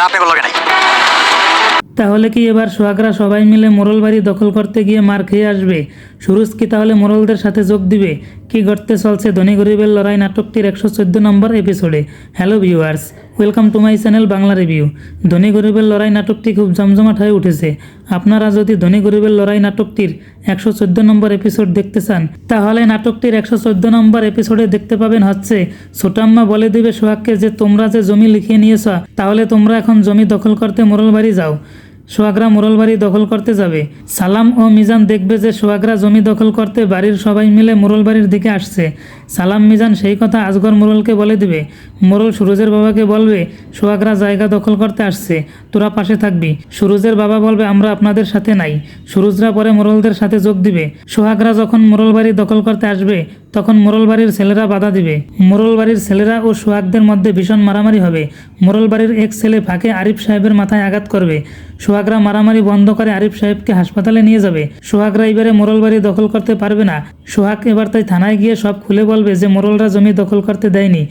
আমরা আপনাদের লগে নাই। তাহলে কি এবার সোহাগরা সবাই মিলে মোড়ল বাড়ি দখল করতে গিয়ে মার খেয়ে আসবে? সুরজ কি তাহলে মোড়লদের সাথে যোগ দিবে? কি ঘটতে চলছে ধনী গরিবের লড়াই নাটকটির 114 নম্বর এপিসোডে। Hello viewers, welcome to my channel Bangla review. ধনী গরিবের লড়াই নাটকটি খুব জমজমাট হয়ে উঠেছে। আপনারা যদি ধনী গরিবের লড়াই নাটকটির 114 নম্বর এপিসোড দেখতে চান, তাহলে নাটকটির 114 নম্বর এপিসোডে দেখতে পাবেন হচ্ছে ছোটাম্মা বলে দিবে সোহাগকে যে তোমরা যে জমি লিখিয়ে নিয়েছ, তাহলে তোমরা এখন জমি দখল করতে মোড়ল বাড়ি যাও। সোহাগরা মোড়ল বাড়ি দখল করতে যাবে। সালাম ও মিজান দেখবে যে সোহাগরা জমি দখল করতে বাড়ির সবাই মিলে মোড়ল বাড়ির দিকে আসছে। সালাম মিজান সেই কথা আজগর মোড়লকে বলে দিবে। মোড়ল সুরজের বাবাকে বলবে সোহাগরা জায়গা দখল করতে আসছে, তোরা পাশে থাকবি। সুরজের বাবা বলবে আমরা আপনাদের সাথে নাই। সুরজরা পরে মোড়লদের সাথে যোগ দিবে। সোহাগরা যখন মোড়ল বাড়ি দখল করতে আসবে, তখন মোড়ল বাড়ির ছেলেরা বাধা দিবে। মোড়ল বাড়ির ছেলেরা ও সোহাগদের মধ্যে ভীষণ মারামারি হবে। মোড়ল বাড়ির এক ছেলে ফাঁকে আরিফ সাহেবের মাথায় আঘাত করবে। সোহাগরা মারামারি বন্ধ করে আরিফ সাহেবকে হাসপাতালে নিয়ে যাবে। সোহাগরা এবারে মোড়ল বাড়ি দখল করতে পারবে না। সোহাগ এবার তাই থানায় গিয়ে সব খুলে বলবে যে মোড়লরা জমি দখল করতে দেয়নি।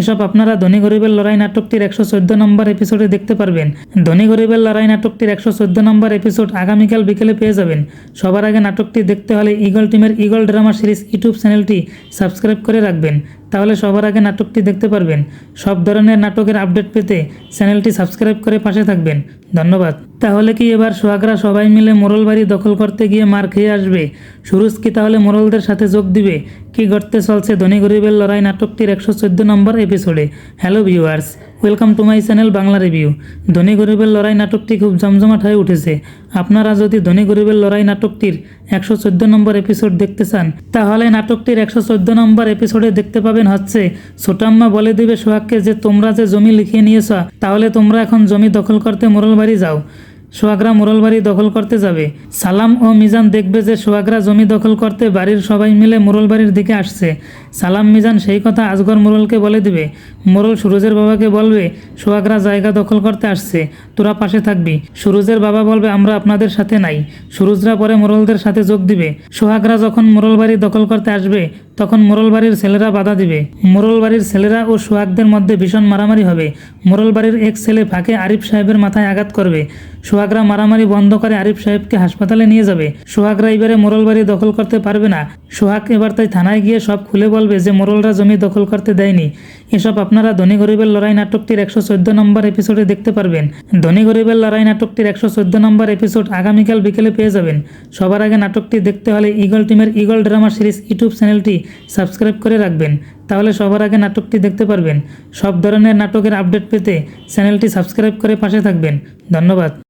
এসব আপনারা ধনী গরিবের লড়াই নাটকটির 114 নম্বর এপিসোডে দেখতে পারবেন। ধনী গরিবের লড়াই নাটকটির 114 নম্বর এপিসোড আগামীকাল বিকেলে পেয়ে যাবেন। সবার আগে নাটকটি দেখতে হলে ইগল টিমের ইগল ড্রামা সিরিজ ইউটিউব চ্যানেলটি সাবস্ক্রাইব করে রাখবেন, তাহলে সবার আগে নাটকটি দেখতে পারবেন। সব ধরনের নাটকের আপডেট পেতে চ্যানেলটি সাবস্ক্রাইব করে পাশে থাকবেন। ধন্যবাদ। তাহলে কি এবার সোহাগরা সবাই মিলে মোড়ল বাড়ি দখল করতে গিয়ে মার খেয়ে আসবে? সুরজ কি তাহলে মোড়লদের সাথে যোগ দিবে? কি ঘটতে চলছে ধনী গরিবের লড়াই নাটকটির 114 নম্বর এপিসোডে। Hello viewers, welcome to my channel Bangla review. ধনী গরিবের লড়াই নাটকটি খুব জমজমাট হয়ে উঠেছে। আপনারা যদি ধনী গরিবের লড়াই নাটকটির 114 নম্বর এপিসোড দেখতে চান, তাহলে নাটকটির 114 নম্বর এপিসোডে দেখতে পাবেন হচ্ছে ছোটাম্মা বলে দিবে সোহাগকে যে তোমরা যে জমি লিখিয়ে নিয়েছ, তাহলে তোমরা এখন জমি দখল করতে মোড়ল বাড়ি যাও। সোহাগরা মোড়ল বাড়ি দখল করতে যাবে। সালাম ও মিজান দেখবে যে সোহাগরা জমি দখল করতে বাড়ির সবাই মিলে মোড়ল বাড়ির দিকে আসছে। সালাম মিজান সেই কথা আজগর মোড়লকে বলে দিবে। মোড়ল সুরজের বাবাকে বলবে সোহাগরা জায়গা দখল করতে আসছে, তোরা পাশে থাকবি। সুরজের বাবা বলবে আমরা আপনাদের সাথে নাই। সুরজরা পরে মোড়লদের সাথে যোগ দিবে। সোহাগরা যখন মোড়ল বাড়ি দখল করতে আসবে, তখন মোড়ল বাড়ির ছেলেরা বাধা দিবে। মোড়ল বাড়ির ছেলেরা ও সোহাগদের মধ্যে ভীষণ মারামারি হবে। মোড়ল বাড়ির এক ছেলে ফাঁকে আরিফ সাহেবের মাথায় আঘাত করবে। সোহাগরা মারামারি বন্ধ করে আরিফ সাহেবকে হাসপাতালে নিয়ে যাবে। সোহাগরা এবারে মোড়ল বাড়ি দখল করতে পারবে না। সোহাগ এবার তাই থানায় গিয়ে সব খুলে বলবে যে মোড়লরা জমি দখল করতে দেয়নি। এসব আপনারা ধনী গরিবের লড়াই নাটকটির 114 নম্বর এপিসোডে দেখতে পারবেন। ধনী গরিবের লড়াই নাটকটির 114 নম্বর এপিসোড আগামীকাল বিকেলে পেয়ে যাবেন। সবার আগে নাটকটি দেখতে হলে ইগল টিমের ইগল ড্রামা সিরিজ ইউটিউব চ্যানেলটি সাবস্ক্রাইব করে রাখবেন, তাহলে সবার আগে নাটকটি দেখতে পারবেন। সব ধরনের নাটকের আপডেট পেতে চ্যানেলটি সাবস্ক্রাইব করে পাশে থাকবেন। ধন্যবাদ।